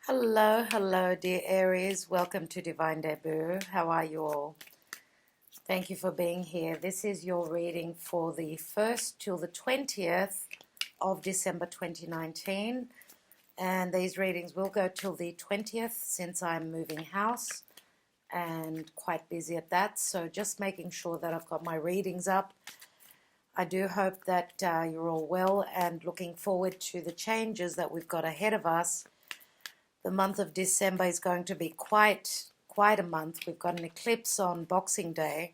Hello, hello, dear Aries. Welcome to Divine Debut. How are you all? Thank you for being here. This is your reading for the 1st till the 20th of December 2019. And these readings will go till the 20th since I'm moving house and quite busy at that. So just making sure that I've got my readings up. I do hope that you're all well and looking forward to the changes that we've got ahead of us. The month of December is going to be quite a month. We've got an eclipse on Boxing Day,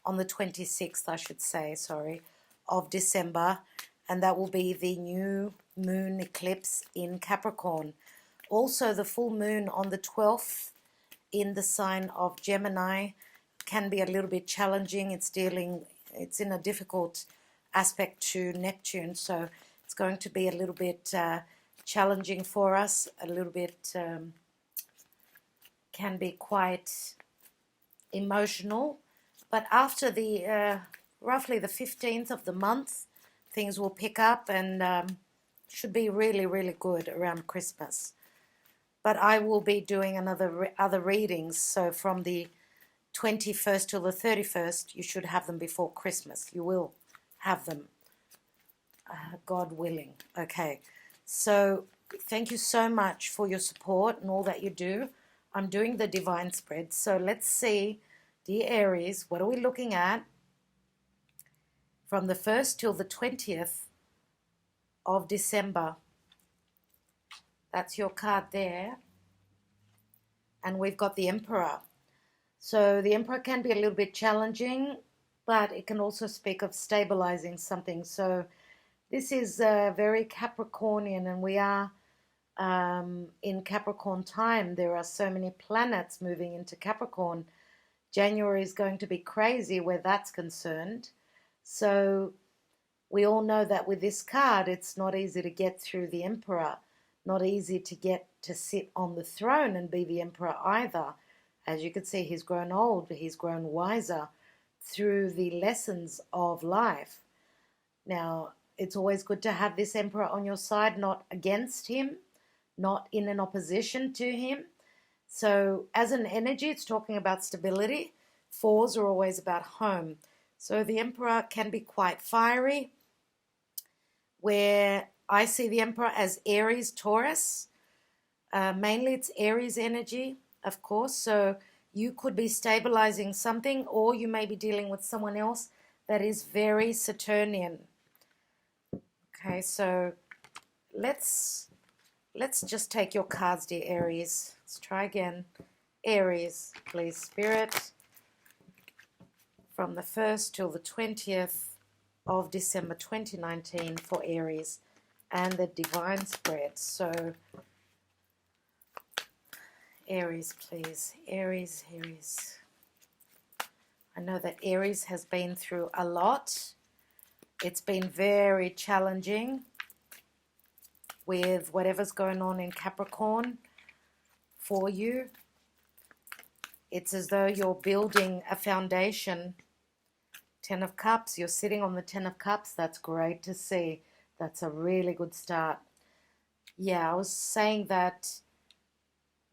on the 26th, I should say, sorry, of December, and that will be the new moon eclipse in Capricorn. Also, the full moon on the 12th in the sign of Gemini can be a little bit challenging. It's in a difficult aspect to Neptune, so it's going to be a little bit challenging for us, a little bit can be quite emotional, but after the roughly the 15th of the month, things will pick up and should be really good around Christmas. But I will be doing other readings, so from the 21st till the 31st, you should have them before Christmas. You will have them, God willing. Okay. So thank you so much for your support and all that you do. I'm doing the divine spread. So let's see, dear Aries, what are we looking at from the 1st till the 20th of December? That's your card there. And we've got the Emperor. So the Emperor can be a little bit challenging, but it can also speak of stabilizing something. So this is very Capricornian, and we are in Capricorn time. There are so many planets moving into Capricorn. January is going to be crazy where that's concerned. So we all know that with this card, it's not easy to get through the Emperor, not easy to get to sit on the throne and be the Emperor either. As you can see, he's grown old, but he's grown wiser through the lessons of life. Now, it's always good to have this Emperor on your side, not against him, not in an opposition to him. So as an energy, it's talking about stability. Fours are always about home. So the Emperor can be quite fiery, where I see the Emperor as Aries, Taurus. Mainly it's Aries energy, of course. So you could be stabilizing something, or you may be dealing with someone else that is very Saturnian. Okay, so let's just take your cards, dear Aries. Let's try again. Aries, please, Spirit, from the 1st till the 20th of December 2019 for Aries and the divine spread. So Aries, please. Aries. I know that Aries has been through a lot. It's been very challenging with whatever's going on in Capricorn for you. It's as though you're building a foundation. 10 of Cups, you're sitting on the 10 of Cups. That's great to see. That's a really good start. Yeah, I was saying that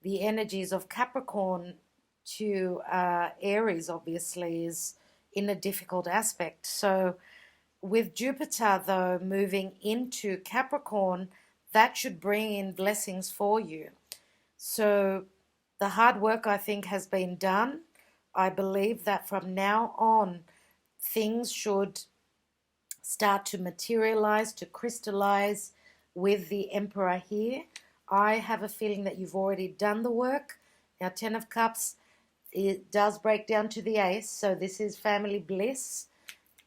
the energies of Capricorn to Aries obviously is in a difficult aspect. So with Jupiter, though, moving into Capricorn, that should bring in blessings for you. So the hard work, I think, has been done. I believe that from now on, things should start to materialize, to crystallize with the Emperor here. I have a feeling that you've already done the work. Now, 10 of Cups, it does break down to the Ace, so this is family bliss,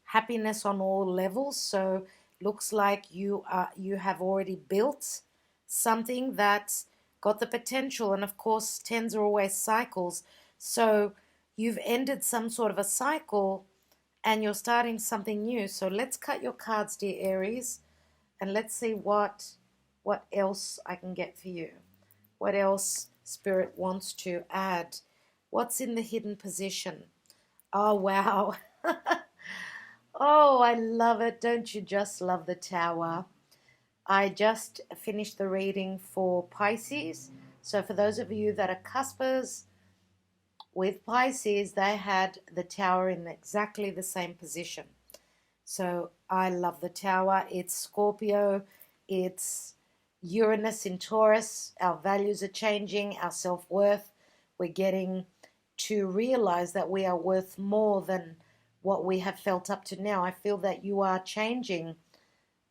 happiness on all levels. So looks like you have already built something that's got the potential, and of course 10s are always cycles. So you've ended some sort of a cycle and you're starting something new. So let's cut your cards, dear Aries, and let's see what else I can get for you. What else Spirit wants to add? What's in the hidden position? Oh, wow. Oh, I love it. Don't you just love the Tower? I just finished the reading for Pisces. So for those of you that are cuspers with Pisces, they had the Tower in exactly the same position. So I love the Tower. It's Scorpio. It's Uranus in Taurus. Our values are changing, our self-worth. We're getting to realize that we are worth more than what we have felt up to now. I feel that you are changing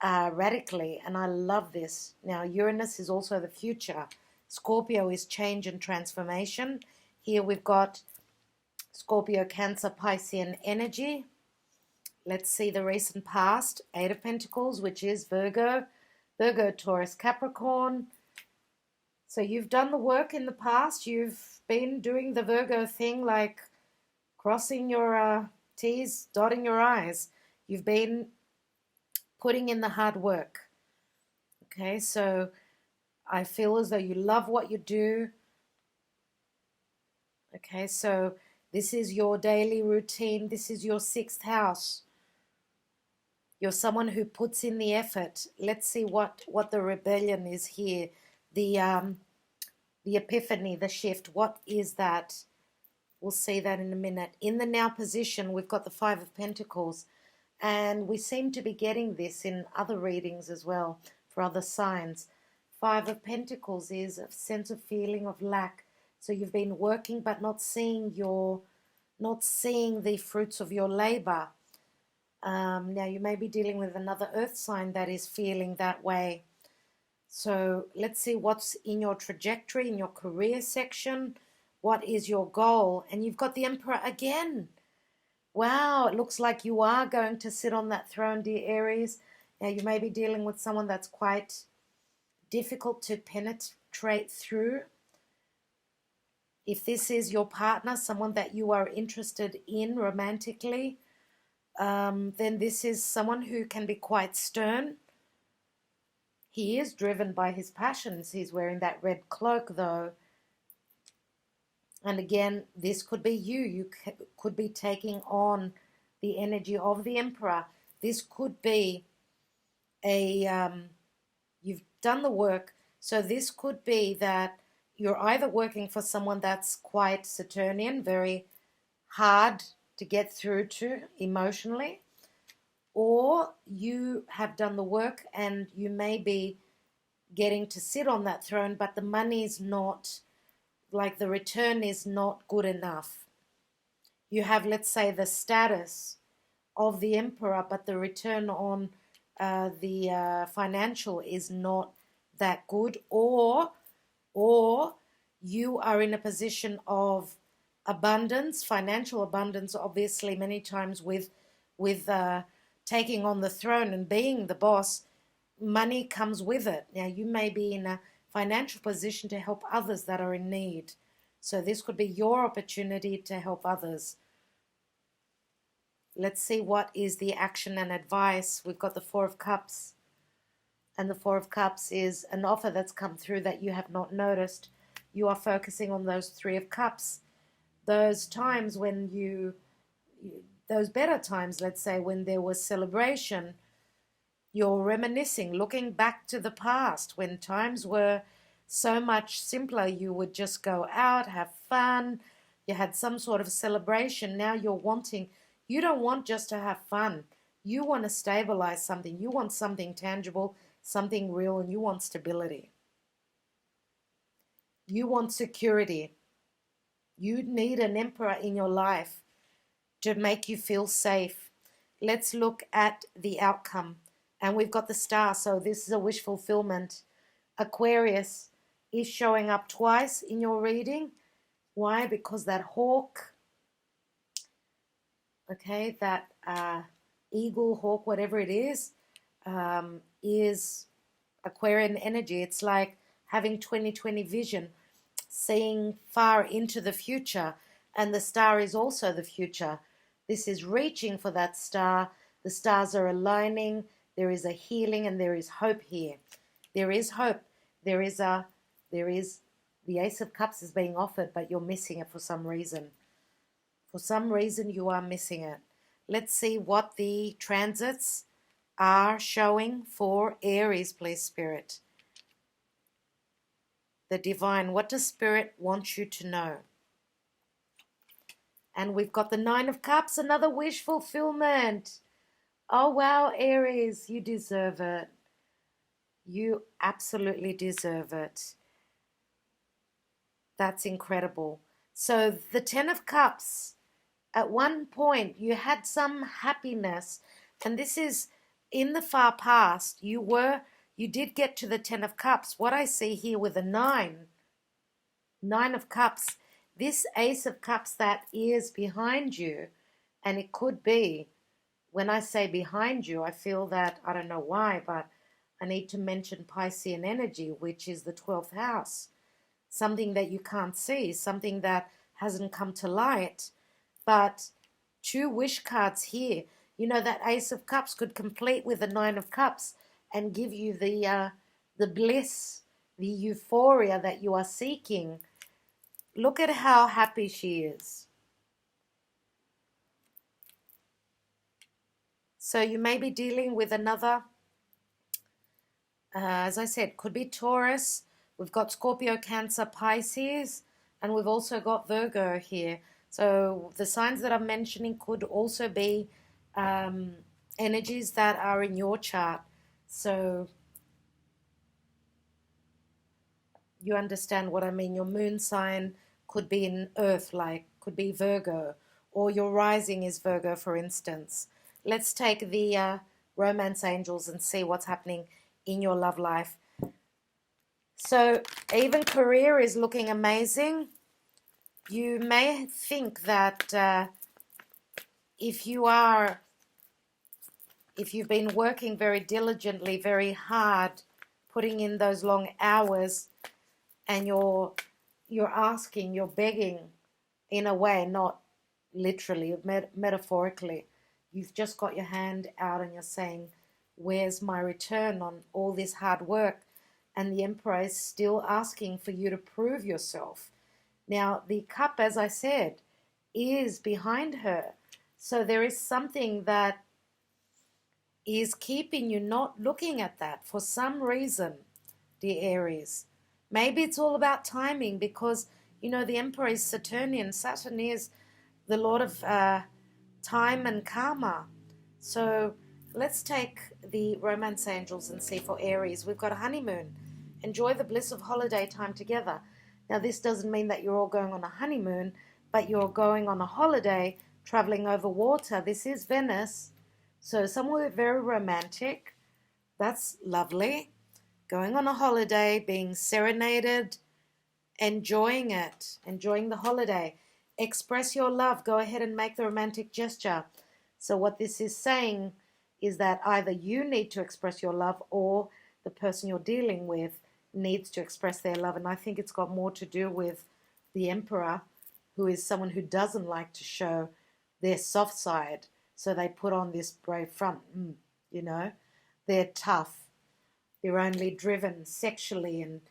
radically, and I love this. Now, Uranus is also the future. Scorpio is change and transformation. Here we've got Scorpio, Cancer, Piscean energy. Let's see the recent past. Eight of Pentacles, which is Virgo, Taurus, Capricorn. So you've done the work in the past. You've been doing the Virgo thing, like crossing your T's, dotting your I's. You've been putting in the hard work. Okay, so I feel as though you love what you do. Okay, so this is your daily routine. This is your sixth house. You're someone who puts in the effort. Let's see what the rebellion is here. The epiphany, the shift. What is that? We'll see that in a minute. In the now position, we've got the Five of Pentacles. And we seem to be getting this in other readings as well, for other signs. Five of Pentacles is a sense of feeling of lack. So you've been working but not seeing the fruits of your labor. Now you may be dealing with another earth sign that is feeling that way. So let's see what's in your trajectory, in your career section. What is your goal? And you've got the Emperor again. Wow, it looks like you are going to sit on that throne, dear Aries. Now you may be dealing with someone that's quite difficult to penetrate through. If this is your partner, someone that you are interested in romantically, then this is someone who can be quite stern. He is driven by his passions. He's wearing that red cloak, though. And again, this could be you. You could be taking on the energy of the Emperor. This could be you've done the work. So this could be that you're either working for someone that's quite Saturnian, very hard to get through to emotionally, or you have done the work and you may be getting to sit on that throne, but the money is not, like the return is not good enough. You have, let's say, the status of the Emperor, but the return on the financial is not that good, or you are in a position of abundance, financial abundance, obviously many times with taking on the throne and being the boss, money comes with it. Now you may be in a financial position to help others that are in need. So this could be your opportunity to help others. Let's see what is the action and advice. We've got the Four of Cups. And the Four of Cups is an offer that's come through that you have not noticed. You are focusing on those Three of Cups. Those times when those better times, let's say, when there was celebration, you're reminiscing, looking back to the past when times were so much simpler. You would just go out, have fun. You had some sort of celebration. Now you don't want just to have fun. You want to stabilize something. You want something tangible, something real, and you want stability. You want security. You need an Emperor in your life to make you feel safe. Let's look at the outcome. And we've got the Star, so this is a wish fulfillment. Aquarius is showing up twice in your reading. Why? Because that hawk, okay, that eagle, hawk, whatever it is Aquarian energy. It's like having 20/20 vision, seeing far into the future. And the Star is also the future. This is reaching for that star. The stars are aligning. There is a healing and there is hope here. There is hope. There is the Ace of Cups is being offered, but you're missing it for some reason. For some reason you are missing it. Let's see what the transits are showing for Aries, please, Spirit. the divine. What does Spirit want you to know? And we've got the Nine of Cups, another wish fulfillment. Oh, wow, Aries, you deserve it. You absolutely deserve it. That's incredible. So the Ten of Cups, at one point you had some happiness, and this is in the far past. You did get to the Ten of Cups. What I see here with the Nine of Cups, this Ace of Cups that is behind you, and it could be, when I say behind you, I feel that, I don't know why, but I need to mention Piscean energy, which is the 12th house. Something that you can't see, something that hasn't come to light. But two wish cards here. You know, that Ace of Cups could complete with the Nine of Cups and give you the bliss, the euphoria that you are seeking. Look at how happy she is. So you may be dealing with another, as I said, could be Taurus. We've got Scorpio, Cancer, Pisces, and we've also got Virgo here. So the signs that I'm mentioning could also be energies that are in your chart. So you understand what I mean. Your moon sign could be in Earth, like could be Virgo, or your rising is Virgo, for instance. Let's take the romance angels and see what's happening in your love life. So even career is looking amazing. You may think that if you've been working very diligently, very hard, putting in those long hours, and you're asking, you're begging in a way, not literally, metaphorically. You've just got your hand out and you're saying, where's my return on all this hard work? And the Emperor is still asking for you to prove yourself. Now, the cup, as I said, is behind her. So there is something that is keeping you not looking at that for some reason, dear Aries. Maybe it's all about timing because, you know, the Emperor is Saturnian. Saturn is the Lord of time and karma. So let's take the romance angels and see for Aries. We've got a honeymoon. Enjoy the bliss of holiday time together. Now, this doesn't mean that you're all going on a honeymoon, but you're going on a holiday, traveling over water. This is Venice, so somewhere very romantic. That's lovely. Going on a holiday, being serenaded, enjoying it, enjoying the holiday. Express your love. Go ahead and make the romantic gesture. So what this is saying is that either you need to express your love or the person you're dealing with needs to express their love. And I think it's got more to do with the Emperor, who is someone who doesn't like to show their soft side. So they put on this brave front, you know. They're tough. They're only driven sexually and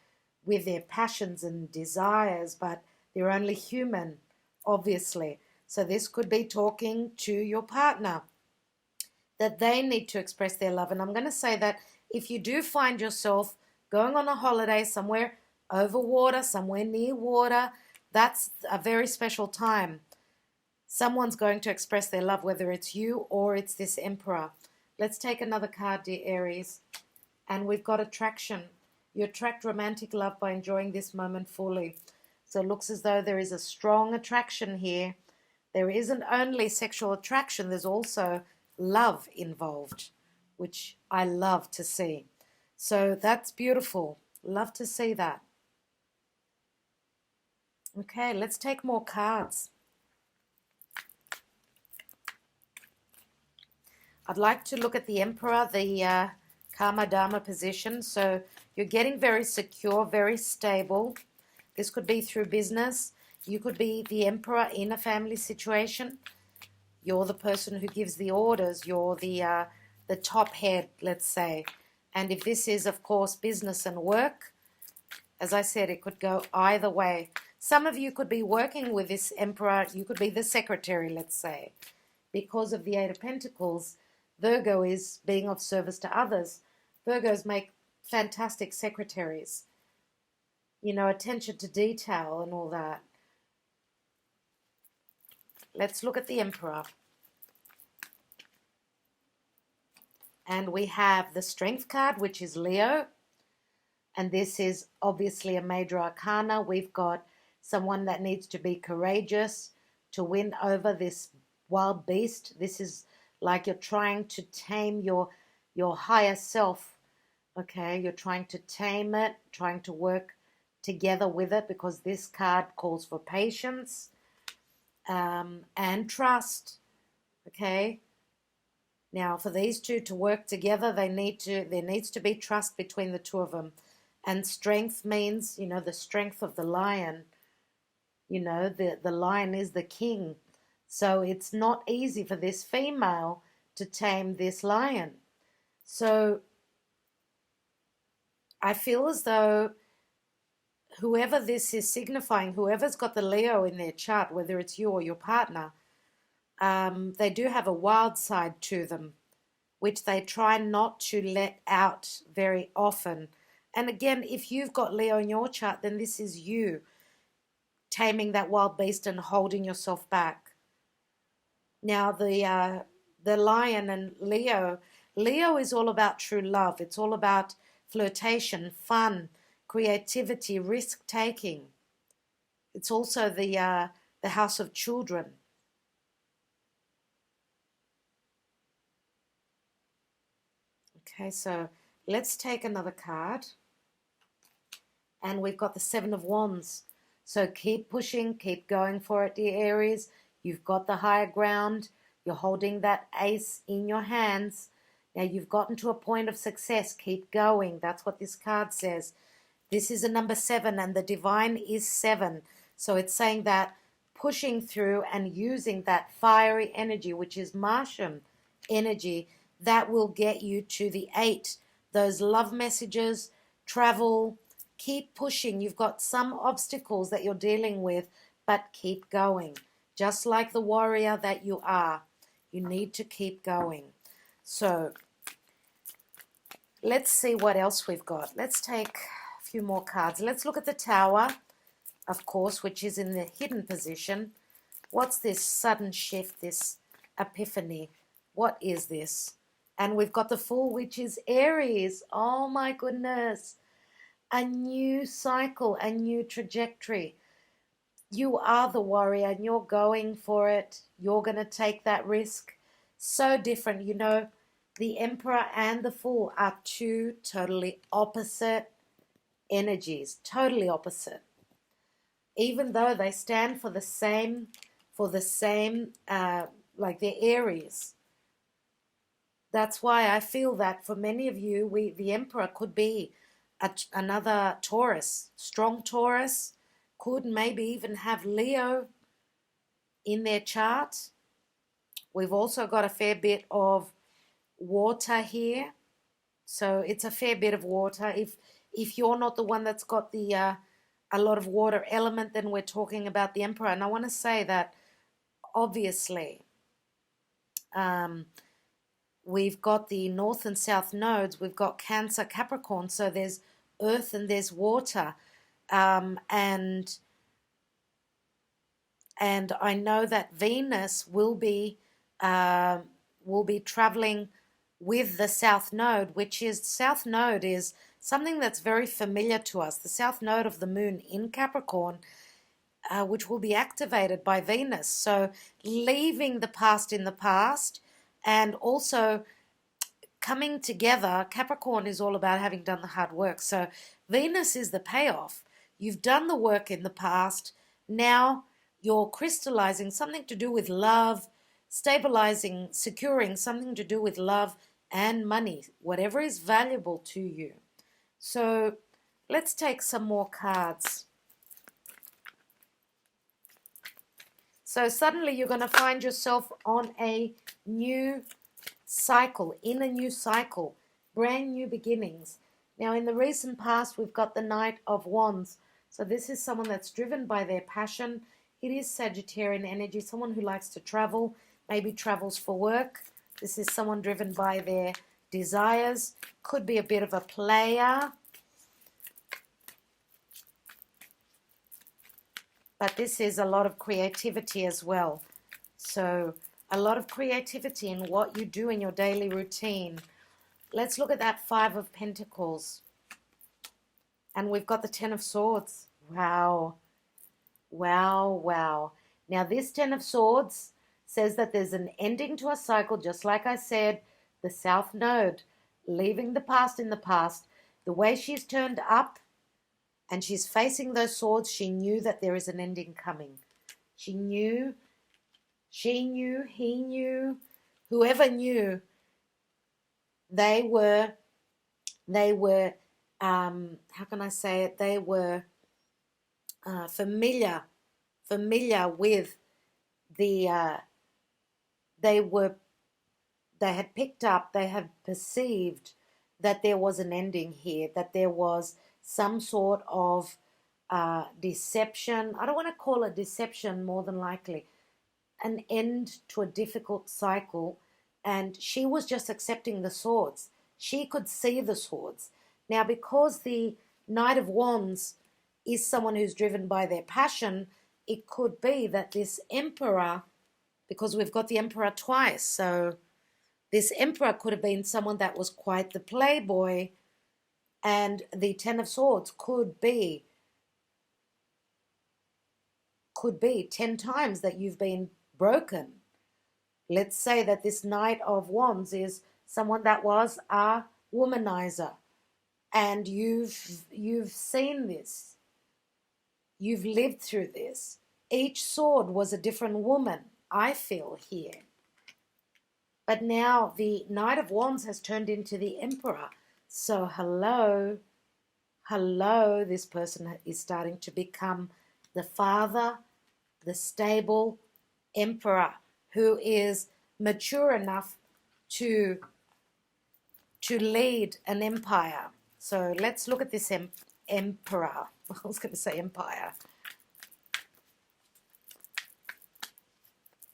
with their passions and desires, but they're only human, obviously. So this could be talking to your partner, that they need to express their love. And I'm going to say that if you do find yourself going on a holiday somewhere over water, somewhere near water, that's a very special time. Someone's going to express their love, whether it's you or it's this Emperor. Let's take another card, dear Aries. And we've got attraction. You attract romantic love by enjoying this moment fully. So it looks as though there is a strong attraction here. There isn't only sexual attraction, there's also love involved, which I love to see. So that's beautiful. Love to see that. Okay, let's take more cards. I'd like to look at the Emperor, the Karma Dharma position. So you're getting very secure, very stable. This could be through business. You could be the Emperor in a family situation. You're the person who gives the orders. You're the top head, let's say. And if this is, of course, business and work, as I said, it could go either way. Some of you could be working with this Emperor. You could be the secretary, let's say. Because of the Eight of Pentacles, Virgo is being of service to others. Virgos make fantastic secretaries. you know, attention to detail and all that. Let's look at the Emperor. And we have the Strength card, which is Leo. And this is obviously a major arcana. We've got someone that needs to be courageous to win over this wild beast. This is like you're trying to tame your higher self. Okay, you're trying to tame it, trying to work together with it, because this card calls for patience and trust. Okay. Now, for these two to work together, there needs to be trust between the two of them. And strength means, you know, the strength of the lion. You know, the lion is the king. So it's not easy for this female to tame this lion. So I feel as though whoever this is signifying, whoever's got the Leo in their chart, whether it's you or your partner, they do have a wild side to them, which they try not to let out very often. And again, if you've got Leo in your chart, then this is you taming that wild beast and holding yourself back. Now, the lion and Leo is all about true love. It's all about flirtation, fun, creativity, risk-taking. It's also the house of children. Okay, so let's take another card. And we've got the Seven of Wands. So keep pushing, keep going for it, dear Aries. You've got the higher ground. You're holding that ace in your hands. Now you've gotten to a point of success. Keep going. That's what this card says. This is a number 7, and the divine is 7. So it's saying that pushing through and using that fiery energy, which is Martian energy, that will get you to the 8. Those love messages, travel, keep pushing. You've got some obstacles that you're dealing with, but keep going. Just like the warrior that you are, you need to keep going. So let's see what else we've got. Let's take a few more cards. Let's look at the Tower, of course, which is in the hidden position. What's this sudden shift, this epiphany? What is this? And we've got the Fool, which is Aries. Oh my goodness. A new cycle, a new trajectory. You are the warrior and you're going for it. You're going to take that risk. So different. You know, the Emperor and the Fool are two totally opposite energies. Totally opposite. Even though they stand for the same, like they're Aries. That's why I feel that for many of you, the Emperor could be another Taurus, strong Taurus, could maybe even have Leo in their chart. We've also got a fair bit of water here. So it's a fair bit of water. If you're not the one that's got the a lot of water element, then we're talking about the Emperor. And I want to say that obviously we've got the North and South nodes. We've got Cancer, Capricorn. So there's earth and there's water. And I know that Venus will be traveling with the South Node, which is, South Node is something that's very familiar to us. The South Node of the Moon in Capricorn, which will be activated by Venus. So leaving the past in the past and also coming together. Capricorn is all about having done the hard work. So Venus is the payoff. You've done the work in the past. Now you're crystallizing something to do with love, stabilizing, securing something to do with love and money, whatever is valuable to you. So let's take some more cards. So suddenly you're going to find yourself on a new cycle, in a new cycle, brand new beginnings. Now in the recent past, we've got the Knight of Wands. So this is someone that's driven by their passion. It is Sagittarian energy, someone who likes to travel, maybe travels for work. This is someone driven by their desires. Could be a bit of a player. But this is a lot of creativity as well. So a lot of creativity in what you do in your daily routine. Let's look at that Five of Pentacles. And we've got the Ten of Swords. Wow. Wow, wow. Now this Ten of Swords says that there's an ending to a cycle, just like I said, the South Node, leaving the past in the past. The way she's turned up and she's facing those swords, she knew that there is an ending coming. She knew, he knew, whoever knew, they were, how can I say it? They were familiar with the, they had picked up, they had perceived that there was an ending here, that there was some sort of deception. I don't want to call it deception, more than likely an end to a difficult cycle, and she was just accepting the swords. She could see the swords. Now, because the Knight of Wands is someone who's driven by their passion, it could be that this Emperor, because we've got the Emperor twice, so this Emperor could have been someone that was quite the playboy, and the Ten of Swords could be 10 times that you've been broken. Let's say that this Knight of Wands is someone that was a womanizer, and you've seen this. You've lived through this. Each sword was a different woman, I feel here. But now the Knight of Wands has turned into the Emperor. So hello, this person is starting to become the father, the stable Emperor, who is mature enough to lead an empire. So let's look at this Emperor. I was going to say empire.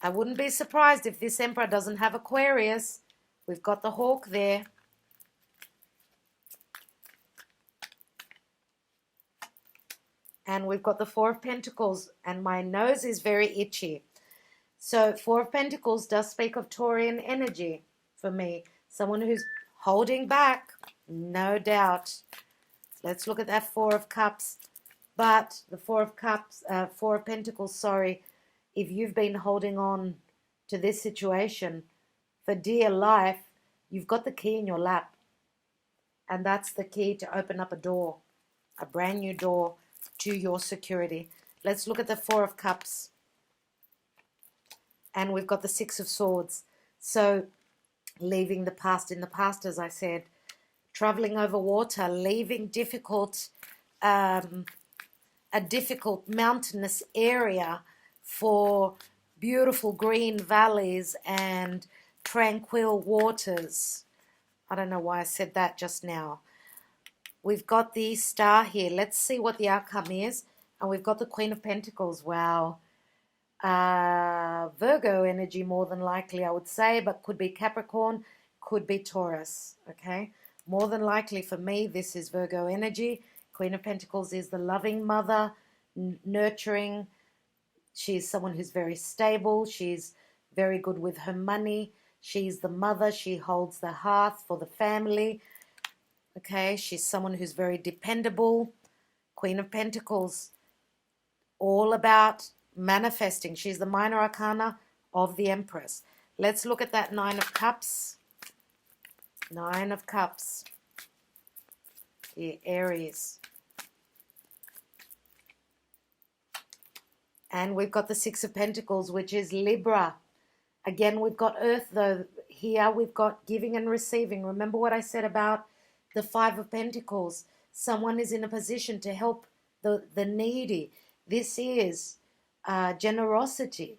I wouldn't be surprised if this Emperor doesn't have Aquarius. We've got the hawk there. And we've got the Four of Pentacles, and my nose is very itchy. So Four of Pentacles does speak of Taurian energy for me. Someone who's holding back, no doubt. Let's look at that Four of Cups. But the Four of Pentacles, sorry, if you've been holding on to this situation for dear life, you've got the key in your lap. And that's the key to open up a door, a brand new door to your security. Let's look at the Four of Cups. And we've got the Six of Swords. So leaving the past in the past, as I said, traveling over water, leaving a difficult mountainous area for beautiful green valleys and tranquil waters. I don't know why I said that just now. We've got the Star here. Let's see what the outcome is. And we've got the Queen of Pentacles. Wow. Virgo energy, more than likely, I would say, but could be Capricorn, could be Taurus. Okay. More than likely for me, this is Virgo energy. Queen of Pentacles is the loving mother, nurturing. She's someone who's very stable. She's very good with her money. She's the mother. She holds the hearth for the family. Okay, she's someone who's very dependable. Queen of Pentacles, all about manifesting. She's the minor arcana of the Empress. Let's look at that Nine of Cups. Nine of Cups. The Aries. And we've got the Six of Pentacles, which is Libra. Again, we've got Earth, though. Here we've got giving and receiving. Remember what I said about the Five of Pentacles. Someone is in a position to help the needy. This is generosity,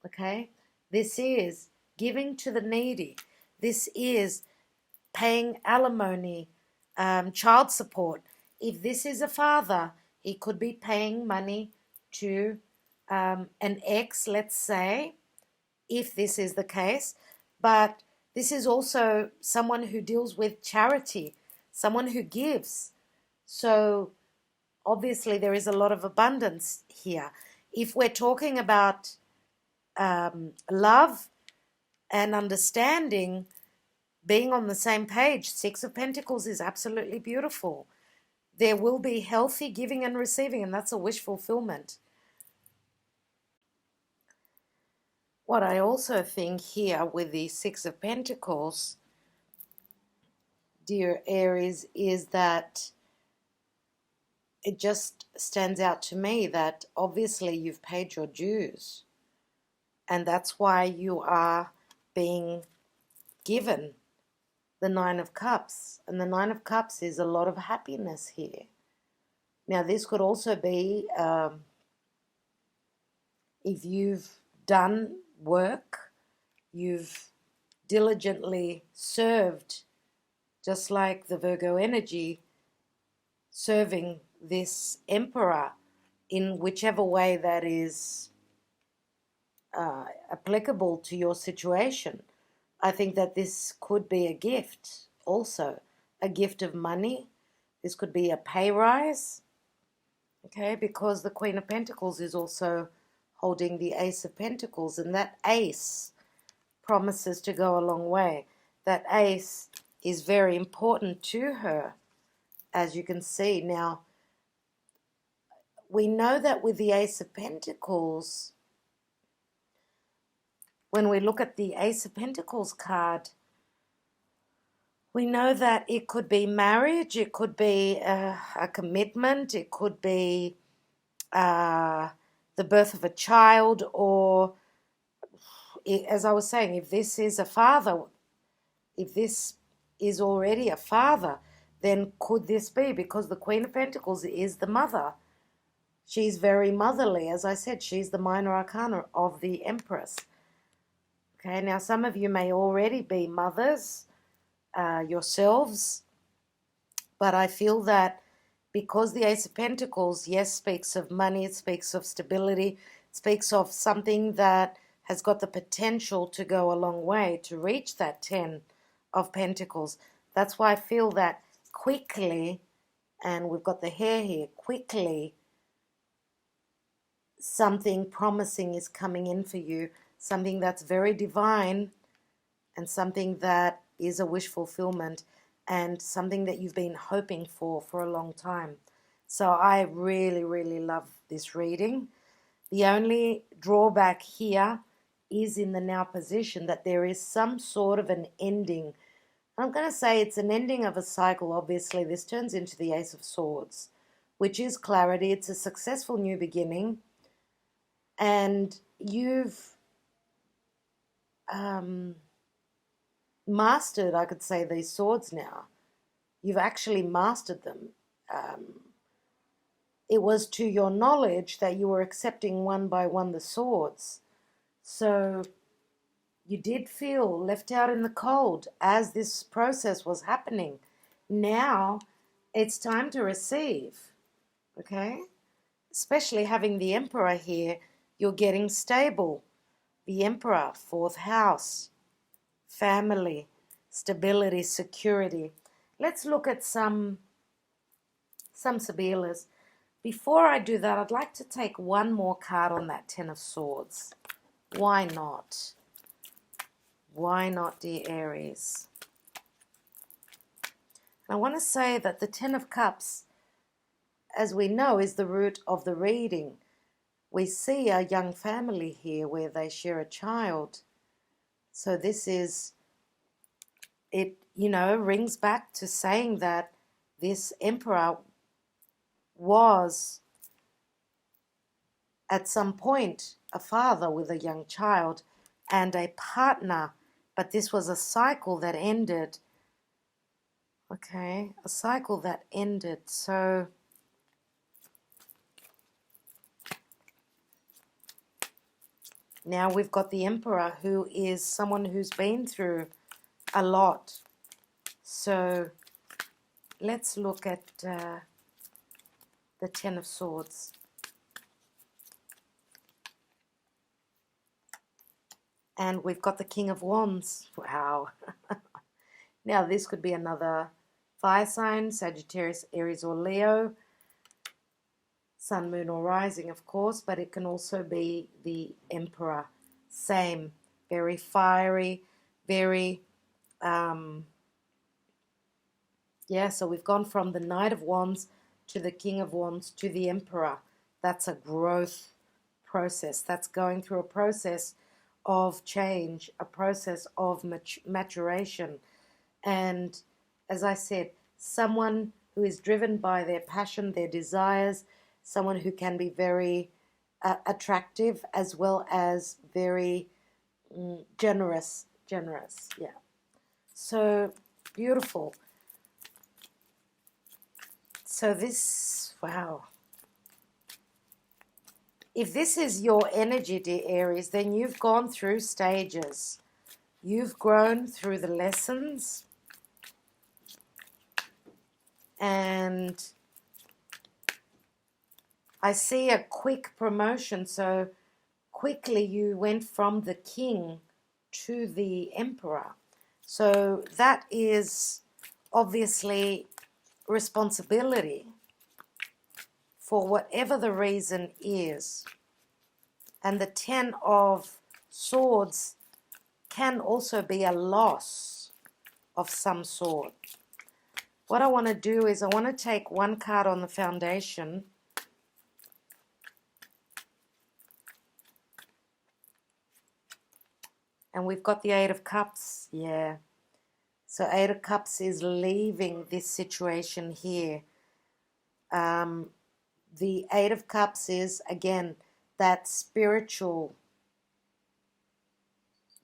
okay? This is giving to the needy. This is paying alimony, child support. If this is a father, he could be paying money to an ex, let's say, if this is the case. But this is also someone who deals with charity, someone who gives. So obviously there is a lot of abundance here. if we're talking about love and understanding, being on the same page, Six of Pentacles is absolutely beautiful. There will be healthy giving and receiving, and that's a wish fulfillment. What I also think here with the Six of Pentacles, dear Aries, is that it just stands out to me that obviously you've paid your dues. And that's why you are being given the Nine of Cups. And the Nine of Cups is a lot of happiness here. Now, this could also be if you've done work, you've diligently served, just like the Virgo energy, serving this Emperor in whichever way that is applicable to your situation. I think that this could be a gift also, a gift of money. This could be a pay rise, okay, because the Queen of Pentacles is also holding the Ace of Pentacles, and that Ace promises to go a long way. That Ace is very important to her, as you can see. Now, we know that with the Ace of Pentacles, when we look at the Ace of Pentacles card, we know that it could be marriage, it could be a commitment, it could be the birth of a child, or, as I was saying, if this is a father, if this is already a father, then could this be? Because the Queen of Pentacles is the mother. She's very motherly. As I said, she's the minor arcana of the Empress. Okay, now some of you may already be mothers yourselves, but I feel that because the Ace of Pentacles, yes, speaks of money, it speaks of stability, it speaks of something that has got the potential to go a long way to reach that 10 of Pentacles. That's why I feel that quickly, and we've got the hair here, quickly something promising is coming in for you, something that's very divine and something that is a wish fulfillment and something that you've been hoping for a long time. So I really, really love this reading. The only drawback here is in the now position that there is some sort of an ending. I'm going to say it's an ending of a cycle. Obviously, this turns into the Ace of Swords, which is clarity. It's a successful new beginning. And you've mastered, I could say, these swords now. You've actually mastered them. It was to your knowledge that you were accepting one by one the swords. So you did feel left out in the cold as this process was happening. Now it's time to receive, okay? Especially having the Emperor here, you're getting stable. The Emperor, fourth house, family, stability, security. Let's look at some Sibillas. Before I do that, I'd like to take one more card on that Ten of Swords. Why not? Why not, dear Aries? I want to say that the Ten of Cups, as we know, is the root of the reading. We see a young family here where they share a child. So this is, it, you know, rings back to saying that this Emperor was at some point a father with a young child and a partner, but this was a cycle that ended. Okay, a cycle that ended. So now we've got the Emperor, who is someone who's been through a lot. So let's look at the Ten of Swords. And we've got the King of Wands. Wow. Now this could be another fire sign, Sagittarius, Aries, or Leo. Sun, Moon, or Rising, of course, but it can also be the Emperor. Same, very fiery, very, yeah, so we've gone from the Knight of Wands to the King of Wands to the Emperor. That's a growth process. That's going through a process of change, a process of maturation. And as I said, someone who is driven by their passion, their desires, someone who can be very attractive as well as very generous, yeah. So beautiful. So this, wow. If this is your energy, dear Aries, then you've gone through stages. You've grown through the lessons. And I see a quick promotion. So quickly you went from the king to the emperor. So that is obviously responsibility for whatever the reason is. And the 10 of Swords can also be a loss of some sort. What I want to do is I want to take one card on the foundation. And we've got the Eight of Cups. Yeah. So Eight of Cups is leaving this situation here. The Eight of Cups is, again, that spiritual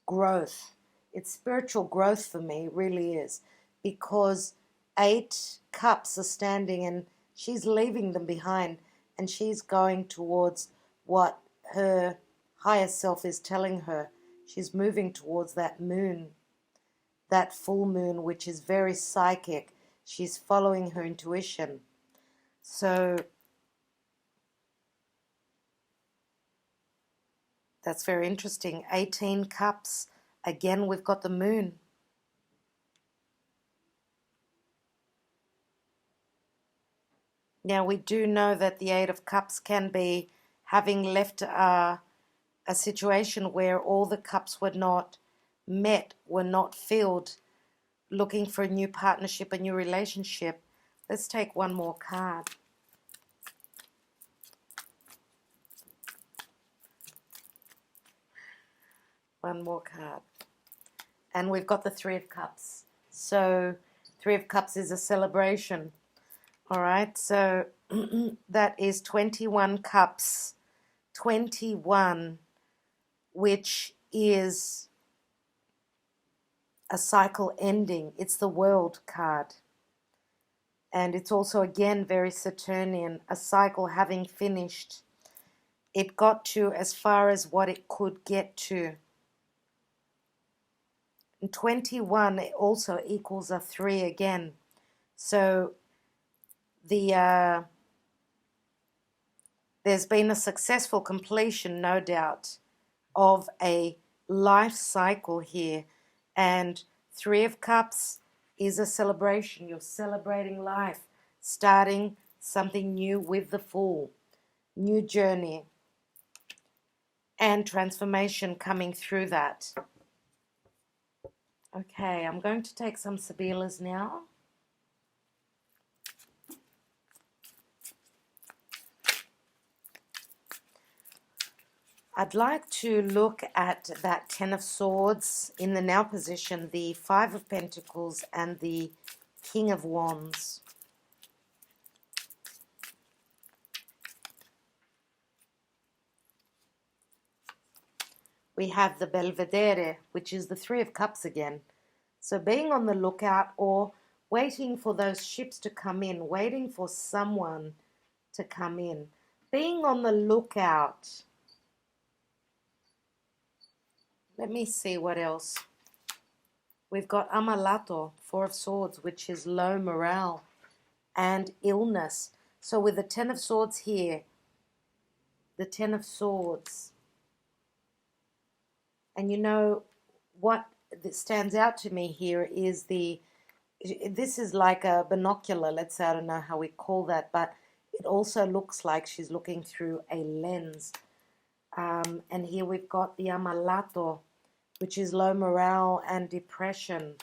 growth. It's spiritual growth for me, it really is. Because 8 cups are standing and she's leaving them behind and she's going towards what her higher self is telling her. She's moving towards that moon, that full moon, which is very psychic. She's following her intuition. So that's very interesting. 18 cups. Again, we've got the moon. Now, we do know that the Eight of Cups can be having left a situation where all the cups were not met, were not filled, looking for a new partnership, a new relationship. Let's take one more card. One more card. And we've got the Three of Cups. So Three of Cups is a celebration. All right, so that is 21 cups. 21, which is a cycle ending. It's the World card. And it's also, again, very Saturnian, a cycle having finished. It got to as far as what it could get to. And 21 also equals a 3 again. So there's been a successful completion, no doubt, of a life cycle here. And Three of Cups is a celebration. You're celebrating life, starting something new with the Fool. New journey and transformation coming through that. Okay, I'm going to take some Sibillas now. I'd like to look at that Ten of Swords in the now position, the Five of Pentacles, and the King of Wands. We have the Belvedere, which is the Three of Cups again. So being on the lookout or waiting for those ships to come in, waiting for someone to come in. Being on the lookout. Let me see what else. We've got Amalato, Four of Swords, which is low morale and illness. So with the Ten of Swords here, the Ten of Swords. And you know what stands out to me here is this is like a binocular, let's say, I don't know how we call that, but It also looks like she's looking through a lens. And here we've got the Amalato, which is low morale and depression.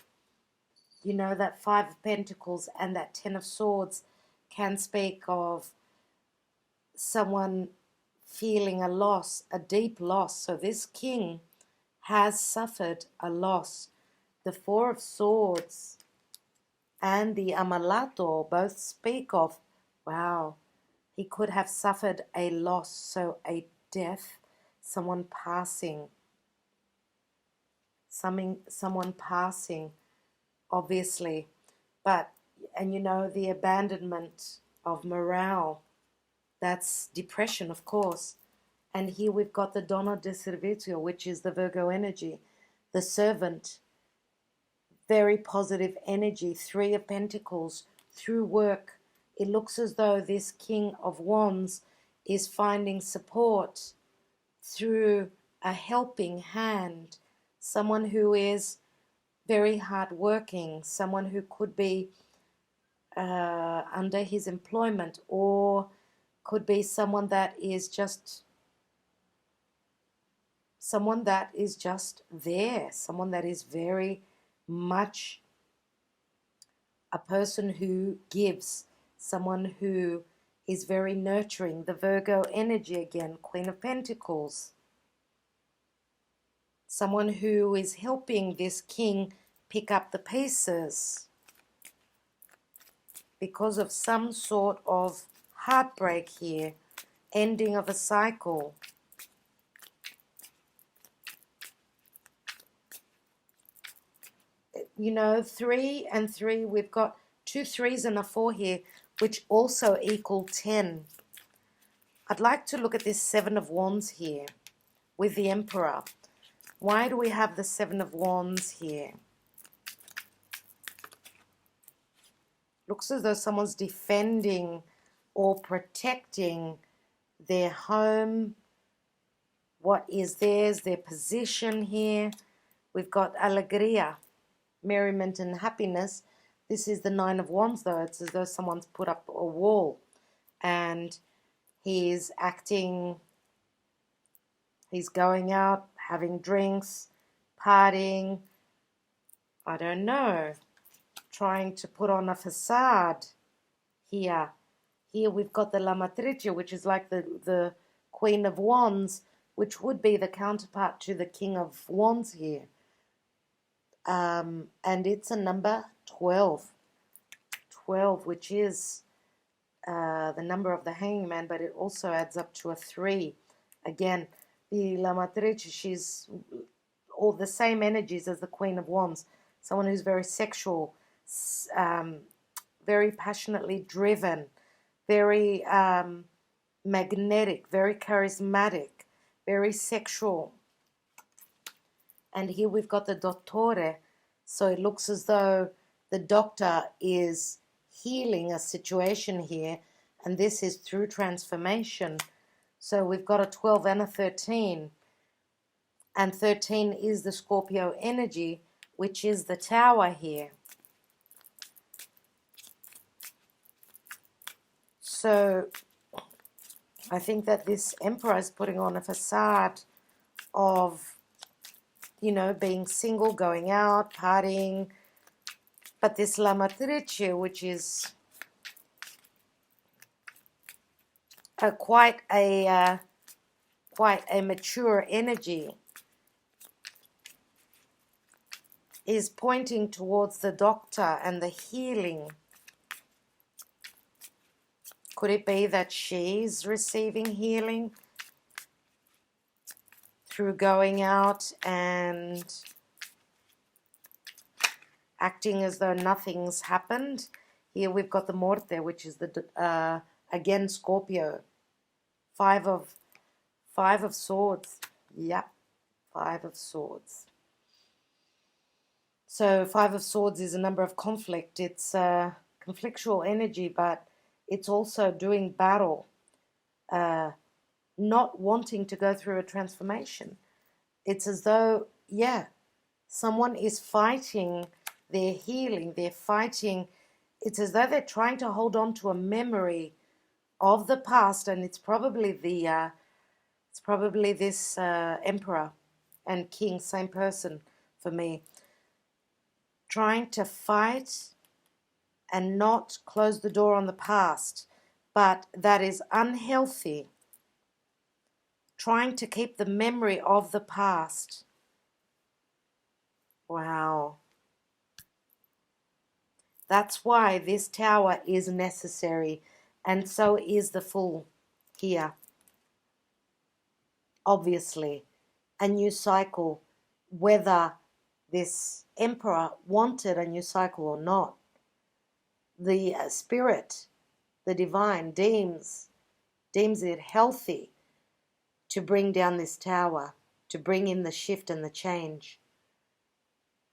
You know, that Five of Pentacles and that Ten of Swords can speak of someone feeling a loss, a deep loss. So this king has suffered a loss. The Four of Swords and the Amalato both speak of, wow, he could have suffered a loss, so a death, someone passing, someone passing, obviously. But, and you know, the abandonment of morale, that's depression, of course. And here we've got the Donna de Servizio, which is the Virgo energy, the servant, very positive energy, Three of Pentacles, through work. It looks as though this King of Wands is finding support through a helping hand, someone who is very hardworking, someone who could be under his employment, or could be someone that is just there, someone that is very much a person who gives, someone who is very nurturing. The Virgo energy again, Queen of Pentacles. Someone who is helping this king pick up the pieces because of some sort of heartbreak here, ending of a cycle. You know, 3 and 3, we've got 2 3s and a 4 here, which also equal 10. I'd like to look at this 7 of Wands here with the Emperor. Why do we have the 7 of Wands here? Looks as though someone's defending or protecting their home, what is theirs, their position here. We've got alegria, merriment and happiness. This is the 9 of Wands, though. It's as though someone's put up a wall and he's acting, he's going out, having drinks, partying, I don't know, trying to put on a facade here. Here we've got the La Matrice, which is like the Queen of Wands, which would be the counterpart to the King of Wands here. And it's a number 12. 12, which is the number of the hangman, but it also adds up to a 3. Again, the La Matrice, she's all the same energies as the Queen of Wands. Someone who's very sexual, very passionately driven, very magnetic, very charismatic, very sexual. And here we've got the Dottore. So it looks as though the doctor is healing a situation here. And this is through transformation. So we've got a 12 and a 13. And 13 is the Scorpio energy, which is the Tower here. So I think that this Emperor is putting on a facade of, you know, being single, going out, partying. But this La Matrice, which is quite a mature energy, is pointing towards the doctor and the healing. Could it be that she's receiving healing through going out and acting as though nothing's happened? Here we've got the Morte, which is the again Scorpio. 5 of Swords. Yep, 5 of Swords. So 5 of Swords is a number of conflict. It's conflictual energy, but it's also doing battle, not wanting to go through a transformation. It's as though, yeah, someone is fighting their healing. They're fighting. It's as though they're trying to hold on to a memory of the past, and it's probably this emperor and king, same person for me, trying to fight and not close the door on the past, but that is unhealthy. Trying to keep the memory of the past. Wow. That's why this tower is necessary, and so is the Fool here. Obviously, a new cycle, whether this emperor wanted a new cycle or not. The spirit, the divine, deems it healthy to bring down this tower, to bring in the shift and the change.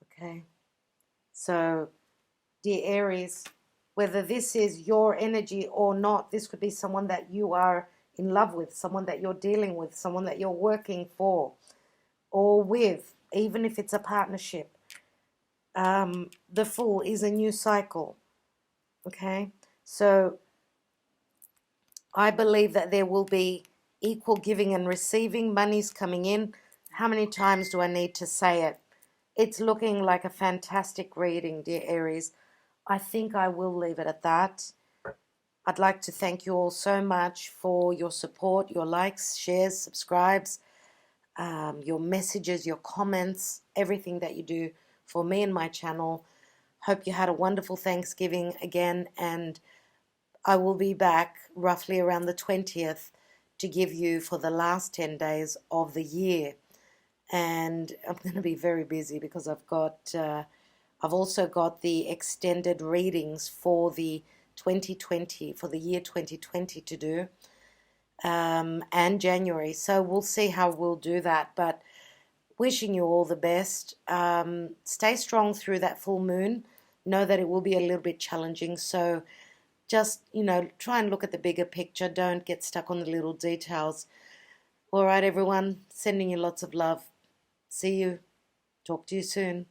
Okay? So, dear Aries, whether this is your energy or not, this could be someone that you are in love with, someone that you're dealing with, someone that you're working for or with, even if it's a partnership. The Fool is a new cycle. Okay? So, I believe that there will be equal giving and receiving. Money's coming in. How many times do I need to say it? It's looking like a fantastic reading, dear Aries. I think I will leave it at that. I'd like to thank you all so much for your support, your likes, shares, subscribes, your messages, your comments, everything that you do for me and my channel. Hope you had a wonderful Thanksgiving again, and I will be back roughly around the 20th to give you for the last 10 days of the year. And I'm going to be very busy because I've also got the extended readings for the 2020, for the year 2020 to do, and January. So we'll see how we'll do that. But wishing you all the best. Stay strong through that full moon. Know that it will be a little bit challenging. So just, try and look at the bigger picture. Don't get stuck on the little details. All right, everyone. Sending you lots of love. See you. Talk to you soon.